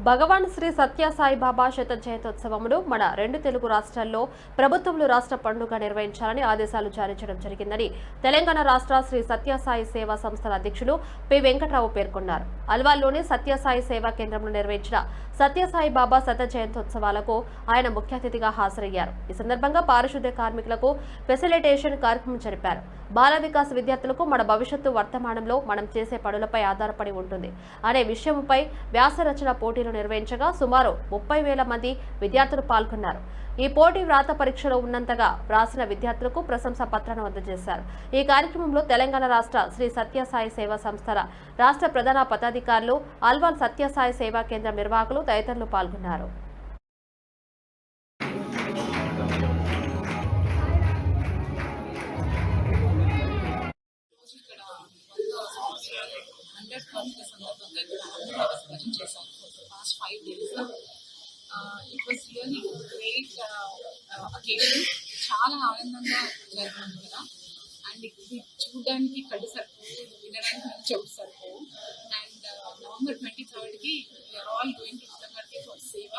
భగవాన్ శ్రీ సత్యసాయి బాబా శత జయంతోత్సవములు మన రెండు తెలుగు రాష్ట్రాల్లో ప్రభుత్వంలో రాష్ట్ర పండుగ నిర్వహించాలని ఆదేశాలు జారీ చేయడం జరిగిందని తెలంగాణ రాష్ట్ర శ్రీ సత్యసాయి సేవా సంస్థల అధ్యక్షులు పి వెంకట్రావు పేర్కొన్నారు. అల్వాల్లోని సత్యసాయి సేవా కేంద్రంలో నిర్వహించిన సత్యసాయి బాబా శత జయంతోత్సవాలకు ఆయన ముఖ్య అతిథిగా హాజరయ్యారు. ఈ సందర్భంగా పారిశుద్ధ్య కార్మికులకు ఫెసిలిటేషన్ కార్యక్రమం జరిపారు. బాల వికాస్ విద్యార్థులకు మన భవిష్యత్తు వర్తమానంలో మనం చేసే పనులపై ఆధారపడి ఉంటుంది అనే విషయంపై వ్యాసరచన పోటీలు నిర్వహించగా సుమారు 30,000 మంది విద్యార్థులు పాల్గొన్నారు. ఈ పోటీ వ్రాత పరీక్షలో ఉన్నంతగా వ్రాసిన విద్యార్థులకు ప్రశంసా పత్రాన్ని అందజేశారు. ఈ కార్యక్రమంలో తెలంగాణ రాష్ట్ర శ్రీ సత్యసాయి సేవా సంస్థల రాష్ట్ర ప్రధాన పదాధికారులు, అల్వాల్ సత్యసాయి సేవా కేంద్రం నిర్వాహకులు తదితరులు పాల్గొన్నారు. Past 5 days. It was really great occasion. చాలా ఆనందంగా జరిగింది కదా. అండ్ ఇది చూడడానికి కళ్ళు సరిపోవు, వినడానికి నాకు చెవులు సరిపోవు. అండ్ నవంబర్ 23కి we're all going to Puttaparthi for seva.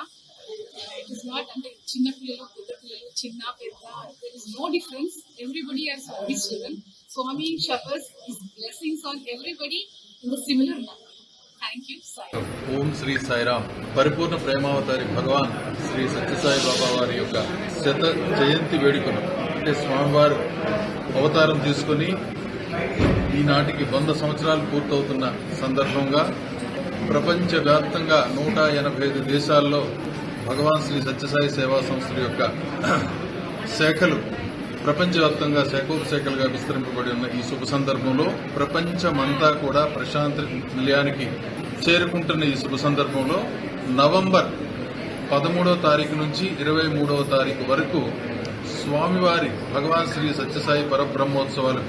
It is not అంటే చిన్న పిల్లలు, పెద్ద పిల్లలు, చిన్న పెద్ద, there is no difference. Everybody are service given. Swami showers his blessings on everybody in the similar manner. Om Sri Sairam. పరిపూర్ణ ప్రేమావతారి భగవాన్ శ్రీ సత్యసాయి బాబా వారి యొక్క శత జయంతి వేడుకలు అంటే స్వామివారు అవతారం తీసుకుని ఈనాటికి 100 సంవత్సరాలు పూర్తవుతున్న సందర్భంగా ప్రపంచవ్యాప్తంగా 185 దేశాల్లో భగవాన్ శ్రీ సత్యసాయి సేవా సంస్థల యొక్క శాఖలు ప్రపంచవ్యాప్తంగా శాఖోపశాఖలుగా విస్తరింపబడి ఉన్న ఈ శుభ సందర్భంలో ప్రపంచమంతా కూడా ప్రశాంతి నిలయానికి చేరుకుంటున్న ఈ శుభ సందర్భంలో నవంబర్ 13వ తారీఖు నుంచి 23వ తారీఖు వరకు స్వామివారి భగవాన్ శ్రీ సత్యసాయి పరబ్రహ్మోత్సవాలు